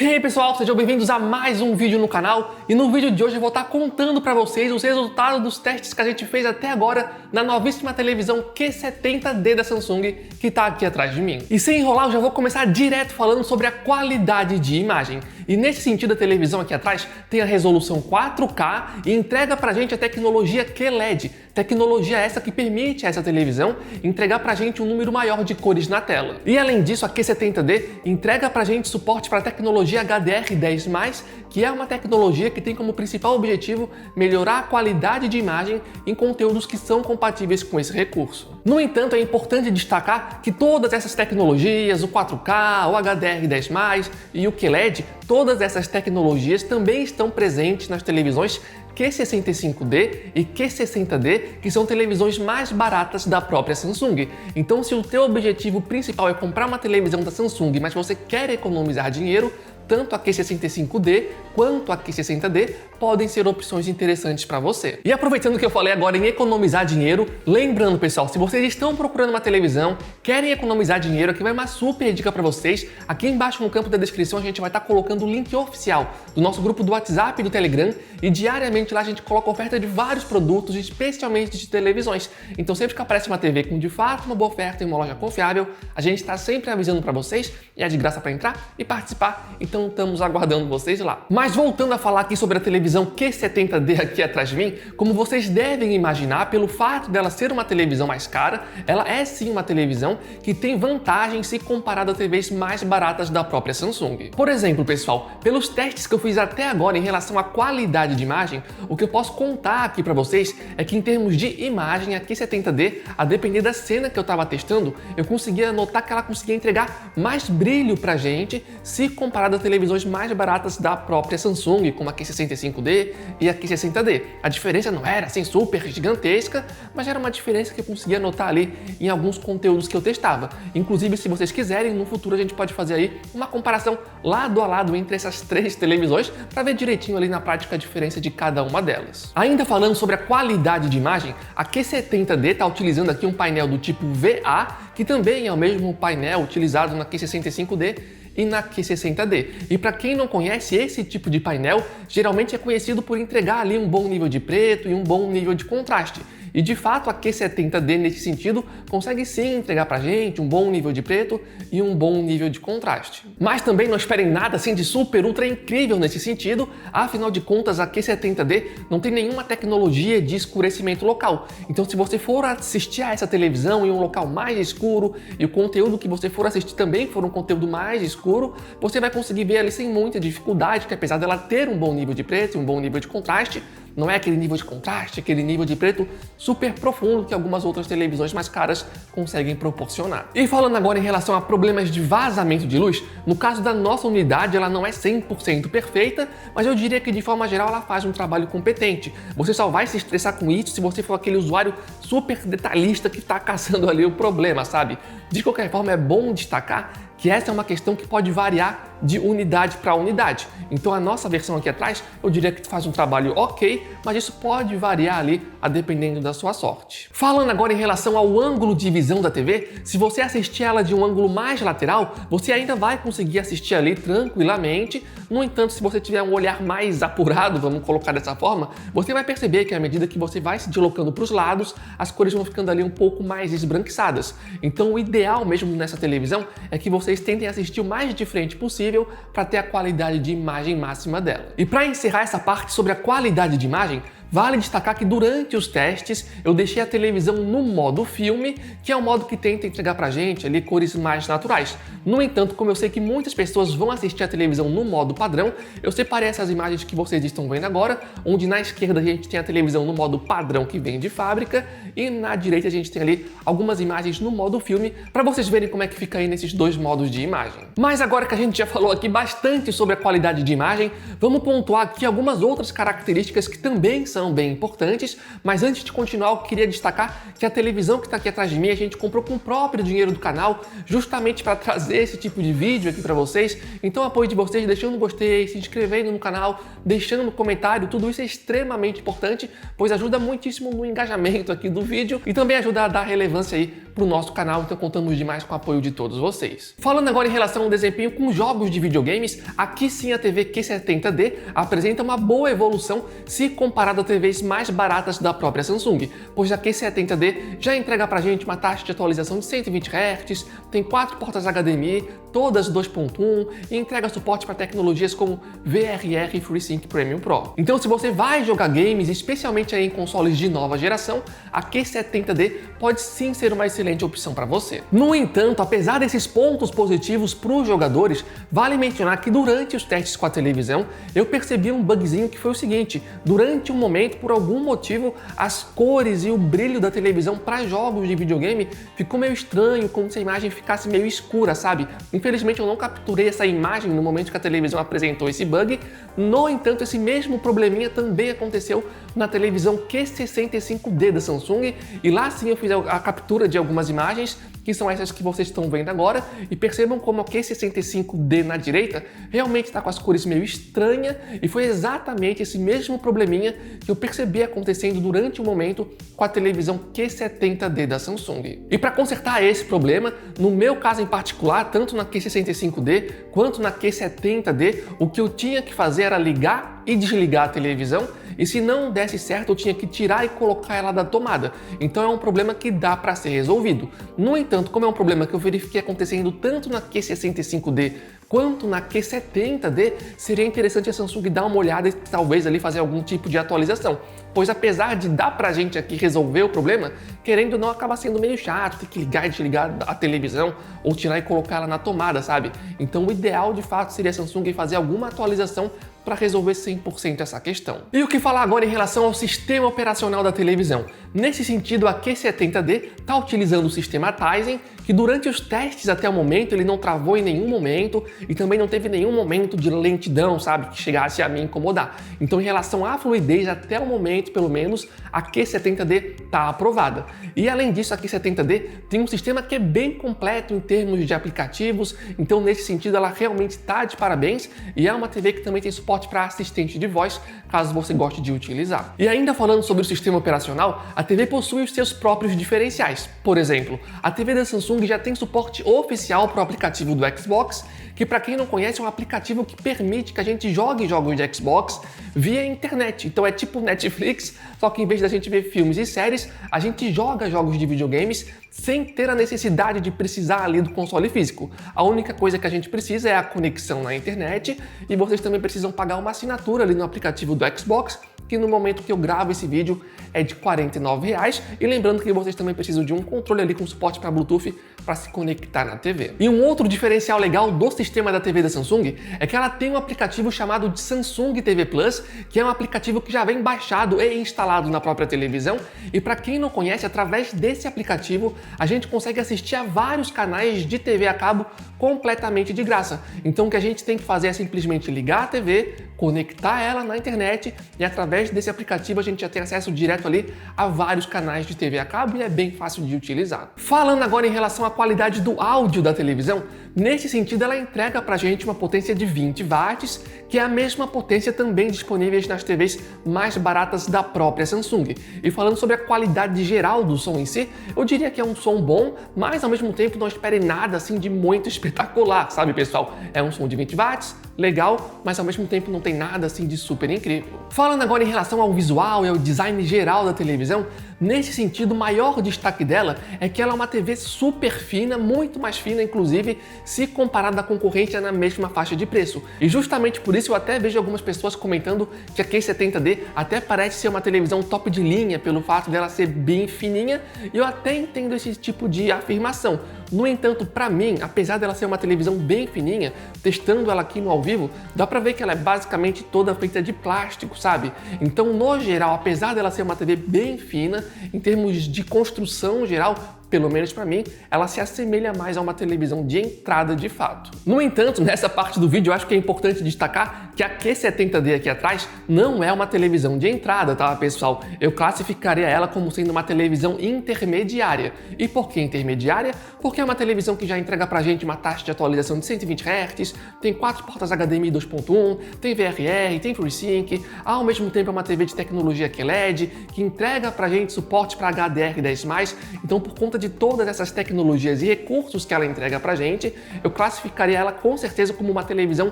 E aí pessoal, sejam bem-vindos a mais um vídeo no canal. E no vídeo de hoje eu vou estar contando para vocês os resultados dos testes que a gente fez até agora na novíssima televisão Q70D da Samsung, que está aqui atrás de mim. E sem enrolar, eu já vou começar direto falando sobre a qualidade de imagem. E nesse sentido, a televisão aqui atrás tem a resolução 4K e entrega pra gente a tecnologia QLED, tecnologia essa que permite a essa televisão entregar pra gente um número maior de cores na tela. E além disso, a Q70D entrega pra gente suporte para a tecnologia HDR10+, que é uma tecnologia que tem como principal objetivo melhorar a qualidade de imagem em conteúdos que são compatíveis com esse recurso. No entanto, é importante destacar que todas essas tecnologias, o 4K, o HDR10+, e o QLED, todas essas tecnologias também estão presentes nas televisões Q65D e Q60D, que são televisões mais baratas da própria Samsung. Então, se o teu objetivo principal é comprar uma televisão da Samsung, mas você quer economizar dinheiro, tanto a Q65D quanto a Q60D podem ser opções interessantes para você. E aproveitando que eu falei agora em economizar dinheiro, lembrando pessoal, se vocês estão procurando uma televisão, querem economizar dinheiro, aqui vai uma super dica para vocês. Aqui embaixo no campo da descrição a gente vai estar colocando o link oficial do nosso grupo do WhatsApp e do Telegram, e diariamente lá a gente coloca oferta de vários produtos, especialmente de televisões. Então sempre que aparece uma TV com de fato uma boa oferta em uma loja confiável, a gente está sempre avisando para vocês, e é de graça para entrar e participar. Então estamos aguardando vocês lá. Mas voltando a falar aqui sobre a televisão Q70D aqui atrás de mim, como vocês devem imaginar, pelo fato dela ser uma televisão mais cara, ela é sim uma televisão que tem vantagem se comparada a TVs mais baratas da própria Samsung. Por exemplo, pessoal, pelos testes que eu fiz até agora em relação à qualidade de imagem, o que eu posso contar aqui para vocês é que em termos de imagem, a Q70D, a depender da cena que eu estava testando, eu conseguia notar que ela conseguia entregar mais brilho pra gente se comparada a televisões mais baratas da própria Samsung, como a Q65D e a Q60D. A diferença não era assim super gigantesca, mas era uma diferença que eu conseguia notar ali em alguns conteúdos que eu testava. Inclusive, se vocês quiserem, no futuro a gente pode fazer aí uma comparação lado a lado entre essas três televisões para ver direitinho ali na prática a diferença de cada uma delas. Ainda falando sobre a qualidade de imagem, a Q70D está utilizando aqui um painel do tipo VA, que também é o mesmo painel utilizado na Q65D e na Q60D. E para quem não conhece, esse tipo de painel geralmente é conhecido por entregar ali um bom nível de preto e um bom nível de contraste. E de fato a Q70D nesse sentido consegue sim entregar pra gente um bom nível de preto e um bom nível de contraste. Mas também não esperem nada assim de super ultra incrível nesse sentido, afinal de contas a Q70D não tem nenhuma tecnologia de escurecimento local. Então se você for assistir a essa televisão em um local mais escuro e o conteúdo que você for assistir também for um conteúdo mais escuro, você vai conseguir ver ali sem muita dificuldade que apesar dela ter um bom nível de preto e um bom nível de contraste, não é aquele nível de contraste, aquele nível de preto super profundo que algumas outras televisões mais caras conseguem proporcionar. E falando agora em relação a problemas de vazamento de luz, no caso da nossa unidade ela não é 100% perfeita, mas eu diria que de forma geral ela faz um trabalho competente. Você só vai se estressar com isso se você for aquele usuário super detalhista que está caçando ali o problema, sabe? De qualquer forma, é bom destacar que essa é uma questão que pode variar de unidade para unidade. Então a nossa versão aqui atrás, eu diria que faz um trabalho ok, mas isso pode variar ali a dependendo da sua sorte. Falando agora em relação ao ângulo de visão da TV, se você assistir ela de um ângulo mais lateral, você ainda vai conseguir assistir ali tranquilamente. No entanto, se você tiver um olhar mais apurado, vamos colocar dessa forma, você vai perceber que à medida que você vai se deslocando para os lados, as cores vão ficando ali um pouco mais esbranquiçadas. Então o ideal mesmo nessa televisão é que vocês tentem assistir o mais de frente possível para ter a qualidade de imagem máxima dela. E para encerrar essa parte sobre a qualidade de imagem, vale destacar que durante os testes eu deixei a televisão no modo filme, que é o modo que tenta entregar pra gente ali cores mais naturais. No entanto, como eu sei que muitas pessoas vão assistir a televisão no modo padrão, eu separei essas imagens que vocês estão vendo agora, onde na esquerda a gente tem a televisão no modo padrão que vem de fábrica e na direita a gente tem ali algumas imagens no modo filme, para vocês verem como é que fica aí nesses dois modos de imagem. Mas agora que a gente já falou aqui bastante sobre a qualidade de imagem, vamos pontuar aqui algumas outras características que também são bem importantes, mas antes de continuar eu queria destacar que a televisão que está aqui atrás de mim a gente comprou com o próprio dinheiro do canal, justamente para trazer esse tipo de vídeo aqui para vocês. Então o apoio de vocês, deixando um gostei, se inscrevendo no canal, deixando um comentário, tudo isso é extremamente importante, pois ajuda muitíssimo no engajamento aqui do vídeo e também ajuda a dar relevância aí para o nosso canal, então contamos demais com o apoio de todos vocês. Falando agora em relação ao desempenho com jogos de videogames, aqui sim a TV Q70D apresenta uma boa evolução se comparado a TVs mais baratas da própria Samsung, pois a Q70D já entrega pra gente uma taxa de atualização de 120 Hz, tem 4 portas HDMI, todas 2.1 e entrega suporte para tecnologias como VRR e FreeSync Premium Pro. Então se você vai jogar games, especialmente aí em consoles de nova geração, a Q70D pode sim ser uma excelente opção para você. No entanto, apesar desses pontos positivos para os jogadores, vale mencionar que durante os testes com a televisão, eu percebi um bugzinho que foi o seguinte: durante um momento, por algum motivo, as cores e o brilho da televisão para jogos de videogame ficou meio estranho, como se a imagem ficasse meio escura, sabe? Infelizmente eu não capturei essa imagem no momento que a televisão apresentou esse bug. No entanto, esse mesmo probleminha também aconteceu na televisão Q65D da Samsung, e lá sim eu fiz a captura de algumas imagens, que são essas que vocês estão vendo agora, e percebam como a Q65D na direita realmente está com as cores meio estranhas, e foi exatamente esse mesmo probleminha que eu percebi acontecendo durante o momento com a televisão Q70D da Samsung. E para consertar esse problema, no meu caso em particular, tanto na Q65D quanto na Q70D, o que eu tinha que fazer era ligar e desligar a televisão, e se não desse certo eu tinha que tirar e colocar ela da tomada. Então é um problema que dá para ser resolvido. No entanto, como é um problema que eu verifiquei acontecendo tanto na Q65D quanto na Q70D, seria interessante a Samsung dar uma olhada e talvez ali fazer algum tipo de atualização. Pois apesar de dar pra gente aqui resolver o problema, querendo ou não acaba sendo meio chato ter que ligar e desligar a televisão ou tirar e colocar ela na tomada, sabe? Então o ideal de fato seria a Samsung fazer alguma atualização para resolver 100% essa questão. E o que falar agora em relação ao sistema operacional da televisão? Nesse sentido, a Q70D está utilizando o sistema Tizen, que durante os testes até o momento ele não travou em nenhum momento e também não teve nenhum momento de lentidão, sabe, que chegasse a me incomodar. Então, em relação à fluidez, até o momento, pelo menos, a Q70D está aprovada. E além disso, a Q70D tem um sistema que é bem completo em termos de aplicativos, então nesse sentido ela realmente está de parabéns, e é uma TV que também tem suporte para assistente de voz, caso você goste de utilizar. E ainda falando sobre o sistema operacional, a TV possui os seus próprios diferenciais. Por exemplo, a TV da Samsung já tem suporte oficial para o aplicativo do Xbox, que para quem não conhece é um aplicativo que permite que a gente jogue jogos de Xbox via internet. Então é tipo Netflix, só que em vez da gente ver filmes e séries, a gente joga jogos de videogames sem ter a necessidade de precisar ali do console físico. A única coisa que a gente precisa é a conexão na internet, e vocês também precisam pagar uma assinatura ali no aplicativo do Xbox, que no momento que eu gravo esse vídeo é de R$ 49,00, e lembrando que vocês também precisam de um controle ali com suporte para Bluetooth para se conectar na TV. E um outro diferencial legal do sistema da TV da Samsung é que ela tem um aplicativo chamado de Samsung TV Plus, que é um aplicativo que já vem baixado e instalado na própria televisão, e para quem não conhece, através desse aplicativo a gente consegue assistir a vários canais de TV a cabo completamente de graça. Então o que a gente tem que fazer é simplesmente ligar a TV, conectar ela na internet, e através desse aplicativo a gente já tem acesso direto ali a vários canais de TV a cabo, e é bem fácil de utilizar. Falando agora em relação à qualidade do áudio da televisão, nesse sentido ela entrega pra gente uma potência de 20 watts, que é a mesma potência também disponíveis nas TVs mais baratas da própria Samsung. E falando sobre a qualidade geral do som em si, eu diria que é um som bom, mas ao mesmo tempo não espere nada assim de muito espetacular, sabe pessoal? É um som de 20 watts, legal, mas ao mesmo tempo não tem nada assim de super incrível. Falando agora em relação ao visual e ao design geral da televisão, nesse sentido o maior destaque dela é que ela é uma TV super fina, muito mais fina inclusive, se comparada à concorrência na mesma faixa de preço. E justamente por isso eu até vejo algumas pessoas comentando que a Q70D até parece ser uma televisão top de linha pelo fato dela ser bem fininha, e eu até entendo esse tipo de afirmação. No entanto, para mim, apesar dela ser uma televisão bem fininha, testando ela aqui no ao vivo, dá pra ver que ela é basicamente toda feita de plástico, sabe? Então, no geral, apesar dela ser uma TV bem fina, em termos de construção geral, pelo menos para mim, ela se assemelha mais a uma televisão de entrada de fato. No entanto, nessa parte do vídeo eu acho que é importante destacar que a Q70D aqui atrás não é uma televisão de entrada, tá, pessoal? Eu classificaria ela como sendo uma televisão intermediária. E por que intermediária? Porque é uma televisão que já entrega pra gente uma taxa de atualização de 120 Hz, tem 4 portas HDMI 2.1, tem VRR, tem FreeSync, ao mesmo tempo é uma TV de tecnologia QLED, que entrega pra gente suporte para HDR10+, então por conta de todas essas tecnologias e recursos que ela entrega pra gente, eu classificaria ela com certeza como uma televisão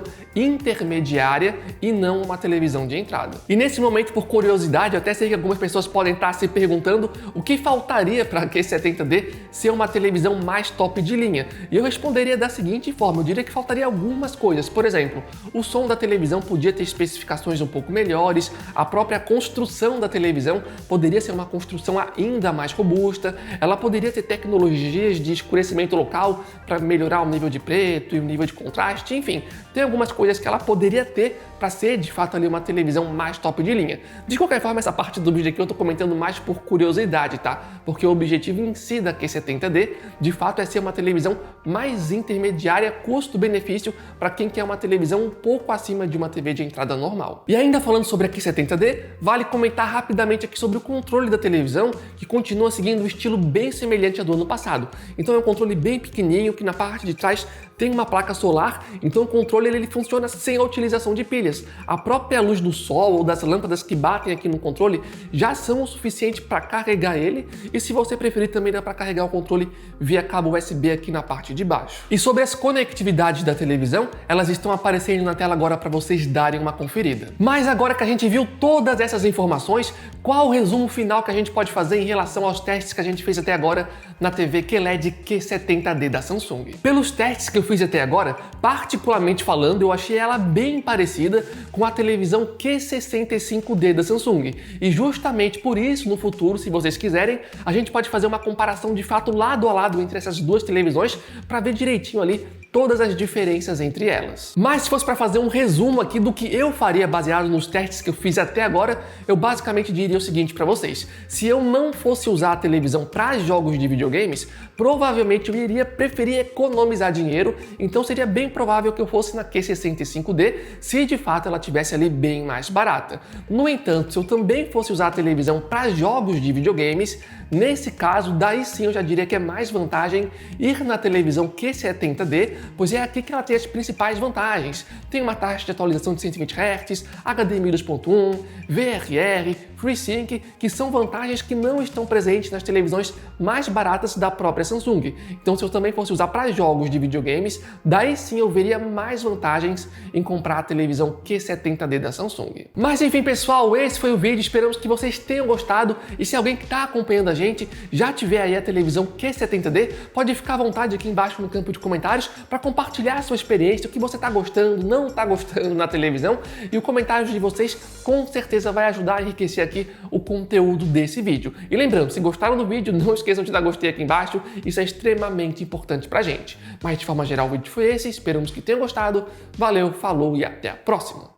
intermediária e não uma televisão de entrada. E nesse momento, por curiosidade, eu até sei que algumas pessoas podem estar se perguntando o que faltaria para a Q70D ser uma televisão mais top de linha. E eu responderia da seguinte forma, eu diria que faltaria algumas coisas. Por exemplo, o som da televisão podia ter especificações um pouco melhores, a própria construção da televisão poderia ser uma construção ainda mais robusta, ela poderia ter tecnologias de escurecimento local para melhorar o nível de preto e o nível de contraste, enfim, tem algumas coisas que ela poderia ter para ser de fato ali uma televisão mais top de linha. De qualquer forma, essa parte do vídeo aqui eu tô comentando mais por curiosidade, tá? Porque o objetivo em si da Q70D de fato é ser uma televisão mais intermediária custo-benefício para quem quer uma televisão um pouco acima de uma TV de entrada normal. E ainda falando sobre a Q70D, vale comentar rapidamente aqui sobre o controle da televisão, que continua seguindo um estilo bem semelhante ao do ano passado. Então é um controle bem pequenininho que na parte de trás tem uma placa solar, então o controle ele funciona sem a utilização de pilhas. A própria luz do sol ou das lâmpadas que batem aqui no controle já são o suficiente para carregar ele, e se você preferir também dá para carregar o controle via cabo USB aqui na parte de baixo. E sobre as conectividades da televisão, elas estão aparecendo na tela agora para vocês darem uma conferida. Mas agora que a gente viu todas essas informações, qual o resumo final que a gente pode fazer em relação aos testes que a gente fez até agora na TV QLED Q70D da Samsung? Pelos testes que eu fiz até agora, particularmente falando, eu achei ela bem parecida com a televisão Q65D da Samsung. E justamente por isso, no futuro, se vocês quiserem, a gente pode fazer uma comparação de fato lado a lado entre essas duas televisões para ver direitinho ali todas as diferenças entre elas. Mas se fosse para fazer um resumo aqui do que eu faria baseado nos testes que eu fiz até agora, eu basicamente diria o seguinte para vocês: se eu não fosse usar a televisão para jogos de videogames, provavelmente eu iria preferir economizar dinheiro, então seria bem provável que eu fosse na Q65D se de fato ela tivesse ali bem mais barata. No entanto, se eu também fosse usar a televisão para jogos de videogames, nesse caso, daí sim eu já diria que é mais vantagem ir na televisão Q70D, pois é aqui que ela tem as principais vantagens. Tem uma taxa de atualização de 120 Hz, HDMI 2.1, VRR, FreeSync, que são vantagens que não estão presentes nas televisões mais baratas da própria Samsung. Então, se eu também fosse usar para jogos de videogames, daí sim eu veria mais vantagens em comprar a televisão Q70D da Samsung. Mas enfim, pessoal, esse foi o vídeo. Esperamos que vocês tenham gostado. E se alguém que está acompanhando a gente já tiver aí a televisão Q70D, pode ficar à vontade aqui embaixo no campo de comentários para compartilhar a sua experiência, o que você está gostando, não está gostando na televisão. E o comentário de vocês com certeza vai ajudar a enriquecer aqui o conteúdo desse vídeo. E lembrando, se gostaram do vídeo, não esqueçam de dar gostei aqui embaixo, isso é extremamente importante pra gente. Mas de forma geral o vídeo foi esse, esperamos que tenham gostado, valeu, falou e até a próxima!